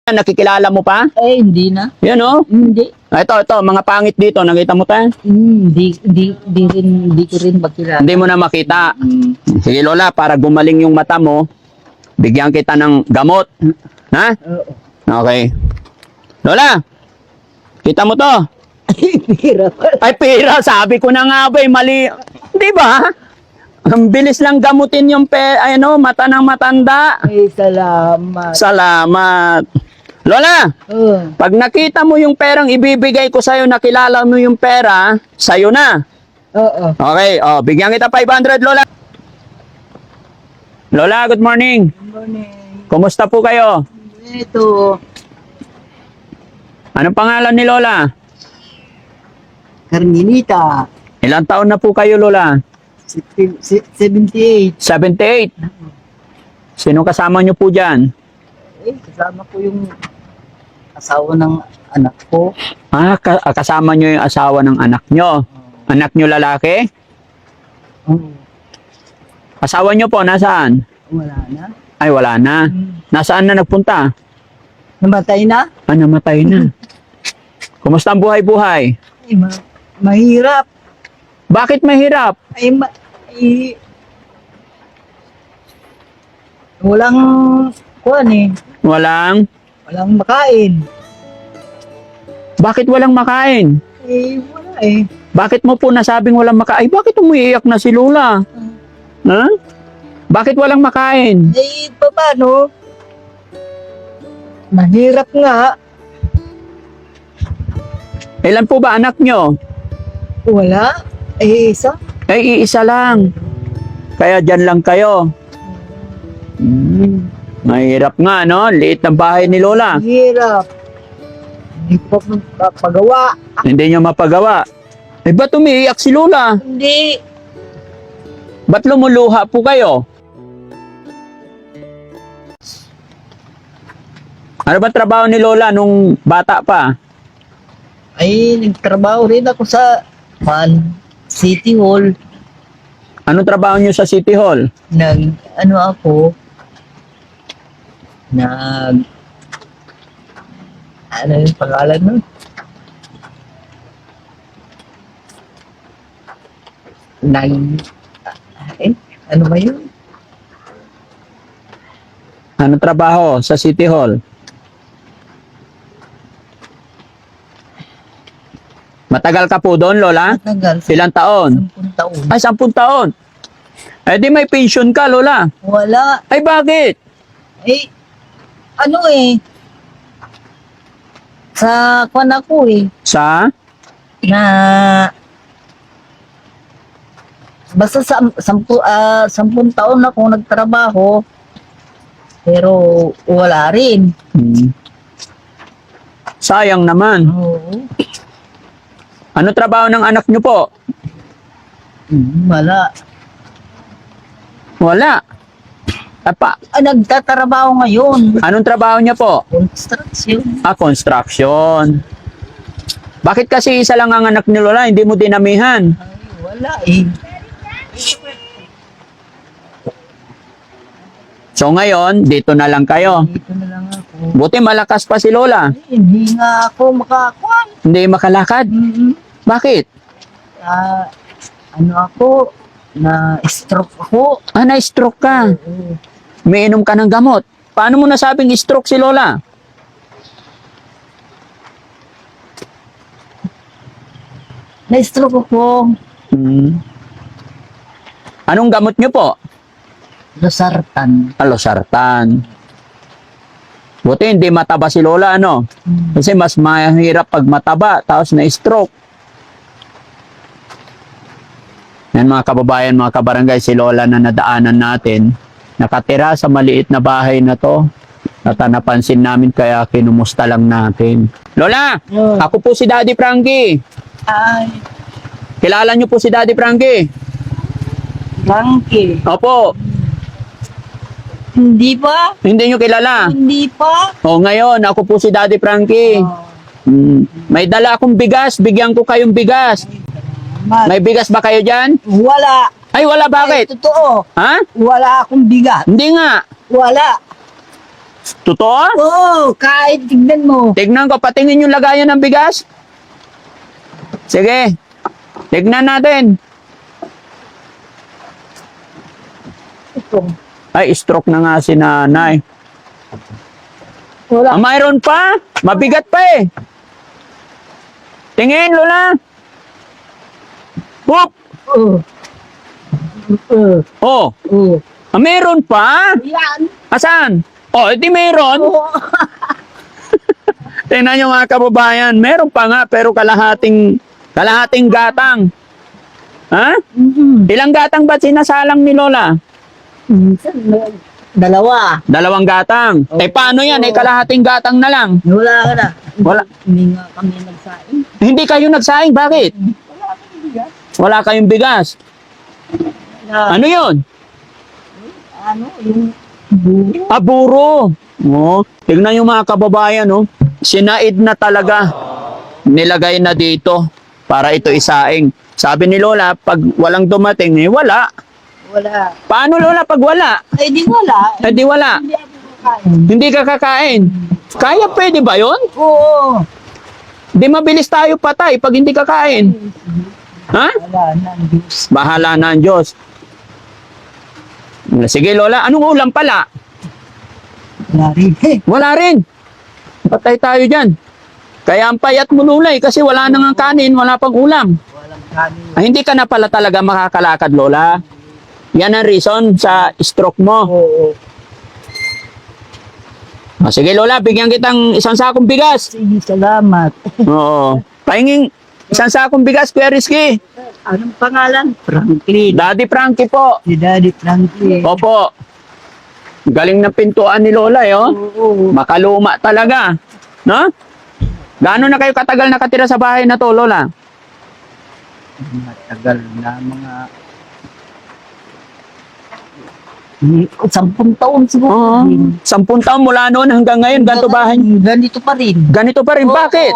Nakikilala mo pa? Eh, hindi na. Yan oh. Hindi. Ito, mga pangit dito. Nakita mo tayo? Hindi ko rin makilala. Hindi mo na makita. Sige Lola, para gumaling yung mata mo, bigyan kita ng gamot. Ha? Oo. Okay. Lola, kita mo to? Hirap. Ay, pira. Sabi ko na nga ba, mali. Di ba? Ang bilis lang gamutin yung mata ng matanda. Ay, salamat. Salamat. Lola, pag nakita mo yung perang ibibigay ko sa'yo, nakilala mo yung pera, sa'yo na. Oo. Okay, bigyan kita 500, Lola. Lola, good morning. Good morning. Kumusta po kayo? Ito, Anong pangalan ni Lola? Carmenita. Ilang taon na po kayo, Lola? 78. 78. Sino kasama nyo po dyan? Eh, kasama ko yung asawa ng anak ko. Kasama nyo yung asawa ng anak nyo. Anak nyo lalaki? Oo. Asawa nyo po, nasaan? Wala na. Ay, wala na. Nasaan na nagpunta? Namatay na? Namatay na. Kumusta ang buhay-buhay? Eh, mahirap. Bakit mahirap? Ay, walang kuwan eh. Walang? Walang makain. Bakit walang makain? Eh, wala eh. Bakit mo po nasabing walang makain? Bakit umiiyak na si Lola? Ha? Bakit walang makain? Eh, paano? Mahirap nga. Ilan po ba anak nyo? Wala. Eh, isa. Ay, iisa lang. Kaya dyan lang kayo. Mahirap nga, no? Liit ng bahay ni Lola. Mahirap. Hindi ko magpapagawa. Hindi nyo mapagawa. Eh, ba't umiiyak si Lola? Hindi. Ba't lumuluha po kayo? Ano ba trabaho ni Lola nung bata pa? Ay, nagtrabaho rin ako sa City Hall. Anong trabaho nyo sa City Hall? Ano yung pangalan nun? Ano ba yun? Anong trabaho sa City Hall? Matagal ka po doon, Lola? Matagal. Ilang taon? 10 taon. Ay, 10 taon. Eh di may pension ka, Lola. Wala. Ay, bakit? Eh, ano eh. Sa kwan ako eh. Sa? Na basta sa 10 taon na akong nagtrabaho, pero wala rin. Sayang naman. Oo. Ano trabaho ng anak nyo po? Wala. Wala. Apa, Nagtatrabaho ngayon. anong trabaho niya po? Construction. Construction. Bakit kasi isa lang ang anak ni Lola, hindi mo dinamihan? Ay, wala eh. So ngayon, dito na lang kayo. Dito na lang ako. Buti malakas pa si Lola. Ay, hindi nga ako makakuan. Hindi makalakad. Bakit? Ano ako, na-stroke ako. Na-stroke ka. Umiinom ka ng gamot. Paano mo nasabing stroke si Lola? Na-stroke ako. Anong gamot nyo po? Losartan. Losartan. Buti hindi mataba si Lola, ano? Kasi mas mahirap pag mataba, tapos na-stroke. Yan mga kababayan, mga kabarangay, si Lola na nadaanan natin, nakatira sa maliit na bahay na to. At napansin namin kaya kinumusta lang natin. Lola, ako po si Daddy Frankie. Ay, Kilala niyo po si Daddy Frankie? Frankie. Opo. Hindi pa? Hindi niyo kilala? Hindi pa? O ngayon, ako po si Daddy Frankie. May dala akong bigas, bigyan ko kayong bigas. May bigas ba kayo dyan? Wala. Ay, wala, bakit? Ay, totoo. Ha? Wala akong bigat. Hindi nga. Wala. Totoo? Oo, kahit tignan mo. Tignan ko, patingin yung lagayan ng bigas. Sige. Tignan natin. Ito. Ay, stroke na nga si nanay. Wala. Mayroon pa? Mabigat pa eh. Tingin, Lola. Whoop! Oo. Oh, Oo. mayroon pa? Yan. Asan? Oh, edi meron. Oo. Tingnan nyo mga kababayan, meron pa nga pero kalahating gatang. Ha? Ilang gatang ba sinasalang ni Lola? Minsan, dalawa. 2 gatang. Oo. Eh paano yan? Eh kalahating gatang na lang. Wala ka na. Wala. Hindi nga kami nagsaing. Hindi kayo nagsaing. Bakit? Wala kami bigas. Wala kayong bigas. Na, Ano yun? yung buo. Aburo. Oh, tignan yung mga kababayan, oh. Sinaid na talaga. Nilagay na dito para ito isaing. Sabi ni Lola, pag walang dumating, eh wala. Wala. Paano Lola pag wala? Eh di wala. Eh di wala. Hindi ako kakain. Hindi ka kakain. Kaya pwede ba yon? Oo. Di mabilis tayo patay pag hindi kakain. Ha? Wala na, Diyos. Bahala na ang Diyos. Sige Lola, anong ulam pala? Wala rin. Wala rin. Patay tayo dyan. Kaya ang payat mo Lola kasi wala nang ang kanin, wala pang ulam. Walang kanin. Ay, hindi ka na pala talaga makakalakad Lola. Yan ang reason sa stroke mo. Oo. Sige Lola, bigyan kitang 1 sakong bigas. Sige, salamat. Oo. Pahinging 1 sakong bigas, Kuya Rizky. Anong pangalan? Franklin. Daddy Frankie po. Si Daddy Franklin. Opo. Galing ng pintuan ni Lola, eh, oh. Oo. Makaluma talaga. No? Gaano na kayo katagal nakatira sa bahay na to, Lola? Matagal na mga 10 taon siguro. Oo. 10 taon mula noon hanggang ngayon, ganito bahay. Ganito pa rin. Ganito pa rin. Oo. Bakit?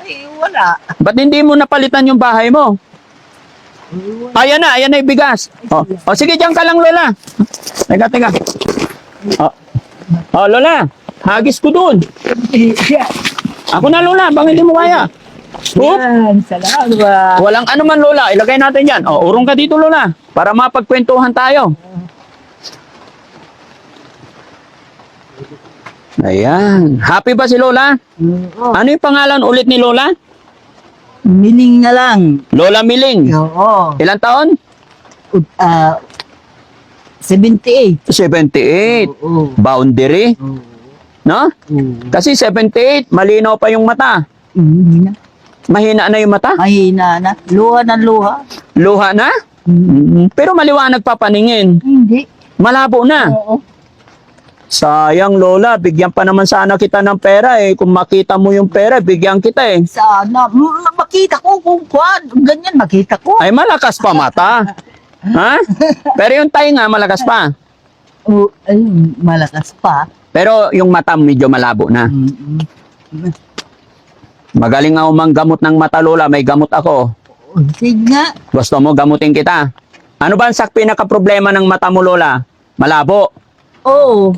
Ay, wala. Ba't hindi mo napalitan yung bahay mo? Ay, wala. Ayan na yung bigas. O sige, diyan ka lang, Lola. Teka. Lola, hagis ko dun. Yan. Ako na, Lola, bang hindi mo kaya? Oop. Yan, salamat. Walang ano man, Lola. Ilagay natin yan. Urong ka dito, Lola. Para mapagkwentuhan tayo. Ayan. Happy ba si Lola? Oo. Ano yung pangalan ulit ni Lola? Miling na lang. Lola Miling. Oo. Ilang taon? 78. 78. Oo. Boundary. Oo. No? Oo. Kasi 78, malinaw pa yung mata. Hindi na. Mahina na yung mata. Mahina na. Luha ng luha. Luha na. Pero maliwanag pa paningin. Hindi. Malabo na. Oo. Sayang Lola, bigyan pa naman sana kita ng pera eh. Kung makita mo yung pera, bigyan kita eh. Sana. Makita ko kung kuwan. Ganyan makita ko. Ay malakas pa mata. Ha? Pero yung tainga malakas pa. Oo. Ay, malakas pa. Pero yung mata medyo malabo na. Mm-mm. Magaling ako manggamot ng mata Lola, may gamot ako. Sige nga. Gusto mo gamutin kita? Ano ba ang pinaka-problema ng mata mo Lola? Malabo. Oo.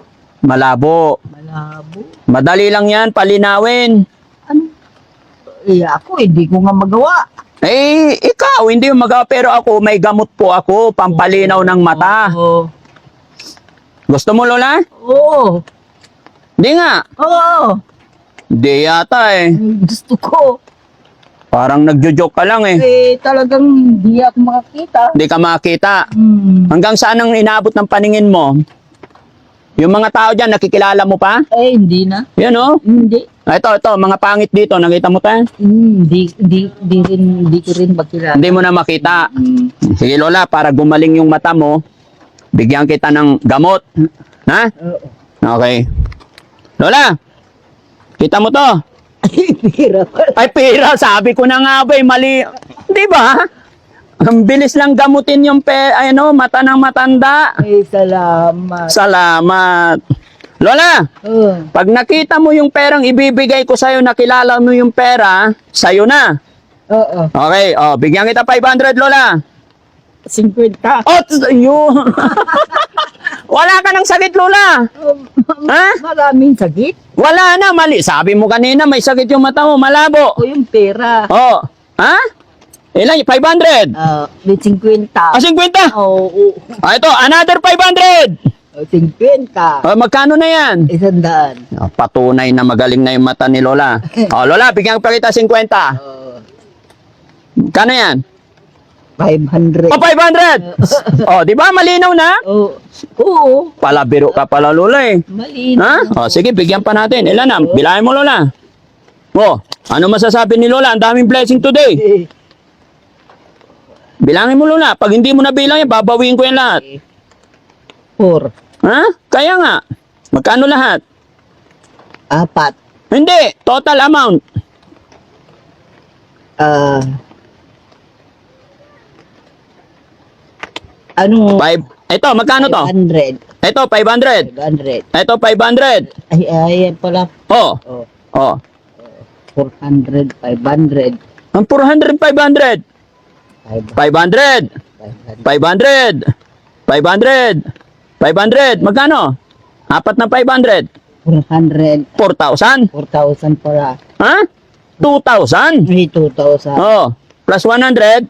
Malabo. Malabo. Madali lang yan, palinawin. Ano? Eh, ako hindi ko nga magawa. Eh, ikaw, hindi mo magawa. Pero ako, may gamot po ako, pampalinaw ng mata. Oo. Gusto mo, Lola? Oo. Hindi nga. Oo. Hindi yata eh. Gusto ko. Parang nagjo-joke ka lang eh. Eh, talagang hindi ako makakita. Hindi ka makita. Hmm. Hanggang saan ang inaabot ng paningin mo? Yung mga tao dyan, nakikilala mo pa? Eh, hindi na. Yan oh. Hindi. Ito, mga pangit dito. Nakita mo tayo? Hindi ko rin makilala. Hindi mo na makita. Hmm. Sige Lola, para gumaling yung mata mo, bigyan kita ng gamot. Ha? Oo. Okay. Lola, kita mo to? Ay, pira pa. Ay, pera. Sabi ko na nga ba, mali. Di ba? Ang bilis lang gamutin yung mata ng matanda. Ay, salamat. Salamat. Lola, Oo. pag nakita mo yung perang ibibigay ko sa'yo, nakilala mo yung pera, sa'yo na. Oo. Okay, bigyan kita 500, Lola. 50. Oh, yun. Wala ka ng sakit, Lola. Ha? Maraming sakit. Wala na, mali. Sabi mo kanina, may sakit yung mata mo, malabo. O yung pera. Oh. Ha? Ilan? 500? May 50. Ah, 50? Oo. Ah, ito, another 500. 50. Oh, magkano na yan? 100. Oh, patunay na magaling na yung mata ni Lola. Oh, Lola, bigyan pa kita 50. Kano yan? 500. Oh, 500! Oh, di ba? Malinaw na? Oo. Palabiro ka pala, Lola eh. Malinaw. Ha? Oh, sige, bigyan pa natin. Ilan na? Bilahin mo, Lola. Oh, ano masasabi ni Lola? Ang daming blessing today. Bilangin mo, Lola. Pag hindi mo nabilang yan, babawiin ko yan lahat. 4. Ha? Kaya nga. Magkano lahat? 4. Hindi. Total amount. Ano? Ito, magkano to? 500. Ito, 500. 500. Ito, 500. Ayan pala. Oh. Oh, Oh. 400, 500. Ang 400, 500. 500. 500. 500. 500. Magkano? Apat na 500. 400. 4,000. 4,000 pala. Ha? 2,000. May 2,000. Oh. Plus 100.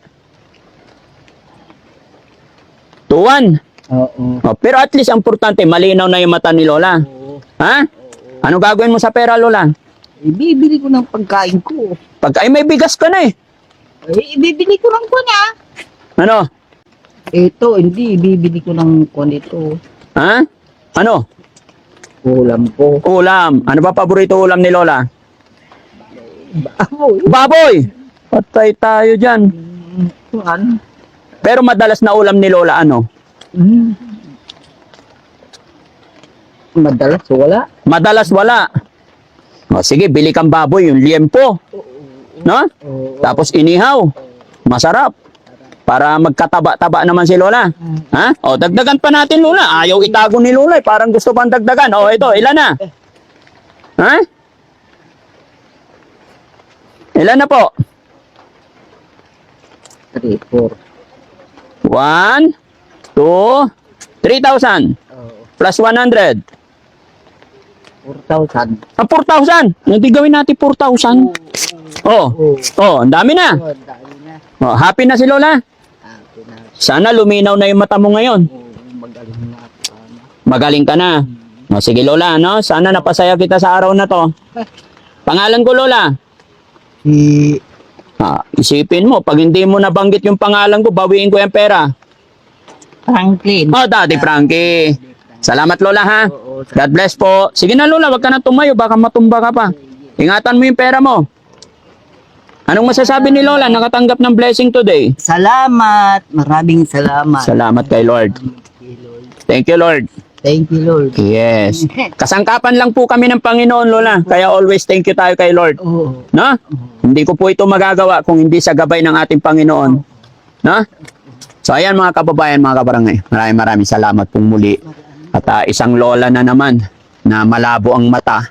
2,1. Oo. Oh, pero at least ang importante, malinaw na yung mata ni Lola. Oo. Ha? Ano gagawin mo sa pera, Lola? Ibibili ko ng pagkain ko. Pag ay may bigas ka na eh. Ibibili ko ng kuna. Ano? Ito, hindi. Ibibili ko ng kuna ito. Ha? Ano? Ulam ko. Ulam. Ano ba paborito ulam ni Lola? Baboy. Baboy! Patay tayo dyan. Ano? Pero madalas na ulam ni Lola, ano? Madalas wala. Madalas wala. O, sige, bili kang baboy, yung liempo. No? Oo. Tapos inihaw. Masarap. Para magkataba-taba naman si Lola. Ha? O, dagdagan pa natin, Lola. Ayaw itago ni Lola, eh. Parang gusto pang dagdagan. O, ito, ilan na? Ha? Ilan na po? 3, 4. 1, 2, 3,000. Plus 100. 4,000. Ah, 4,000. Hindi gawin natin 4,000. Oh. Oo. Oh, ang dami na. Oh, dahil na. Oh, happy na si Lola. Happy na. Sana luminaw na yung mata mo ngayon. Magaling na ako. Magaling ka na. Oh, sige Lola, no? Sana napasaya kita sa araw na to. Pangalan ko, Lola. Si Isipin mo, pag hindi mo nabanggit yung pangalan ko, bawiin ko yung pera. Franklin. Oh, Daddy Frankie. Salamat, Lola, ha? Oo. God bless po. Sige na, Lola, wag ka na tumayo. Baka matumba ka pa. Ingatan mo yung pera mo. Anong masasabi ni Lola? Nakatanggap ng blessing today. Salamat. Maraming salamat. Salamat kay Lord. Thank you, Lord. Thank you, Lord. Yes. Kasangkapan lang po kami ng Panginoon, Lola. Kaya always thank you tayo kay Lord. Oo. No? Hindi ko po ito magagawa kung hindi sa gabay ng ating Panginoon. No? So ayan mga kababayan, mga kabarangay. Maraming salamat pong muli. At isang lola na naman na malabo ang mata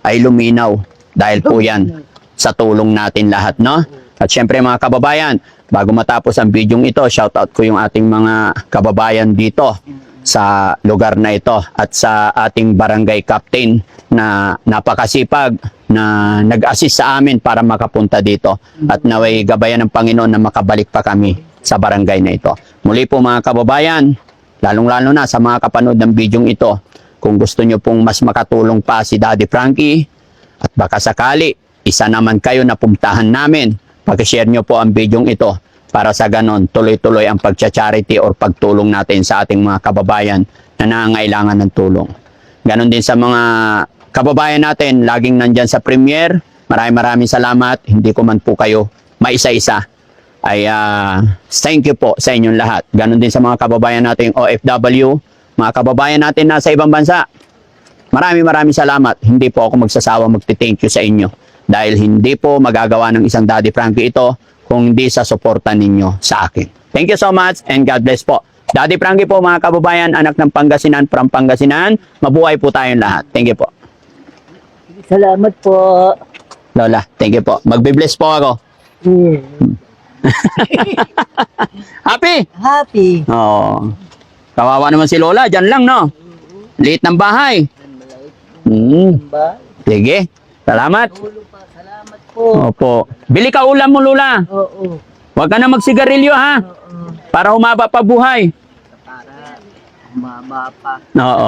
ay luminaw. Dahil po yan sa tulong natin lahat, no? At syempre mga kababayan, bago matapos ang video ito, shoutout ko yung ating mga kababayan dito sa lugar na ito at sa ating barangay captain na napakasipag na nag-assist sa amin para makapunta dito at naway gabayan ng Panginoon na makabalik pa kami sa barangay na ito. Muli po mga kababayan, lalong-lalo na sa mga kapanood ng video ito, kung gusto nyo pong mas makatulong pa si Daddy Frankie at baka sakali, isa naman kayo na pumuntahan namin, pag-share nyo po ang video ito para sa ganon, tuloy-tuloy ang pagcha-charity or pagtulong natin sa ating mga kababayan na nangangailangan ng tulong. Ganon din sa mga kababayan natin, laging nandyan sa premiere. Maraming salamat. Hindi ko man po kayo maisa-isa. Ay thank you po sa inyong lahat. Ganon din sa mga kababayan natin OFW, mga kababayan natin nasa ibang bansa. Maraming salamat. Hindi po ako magsasawa magti-thank you sa inyo. Dahil hindi po magagawa ng isang Daddy Frankie ito kung hindi sa suporta ninyo sa akin. Thank you so much and God bless po. Daddy Frankie po mga kababayan, anak ng Pangasinan, from Pangasinan. Mabuhay po tayong lahat. Thank you po. Salamat po. Lola, thank you po. Magbe-bless po ako. Happy? Happy. Oh. Kawawa naman si Lola, dyan lang, no? Liit ng bahay. Ba? Sige, salamat. Tulong pa. Salamat po. Opo. Bili ka ulam mo, Lola. Oo. Huwag ka na magsigarilyo, ha? Oo. Para humaba pa buhay. Para umaba pa. Oo.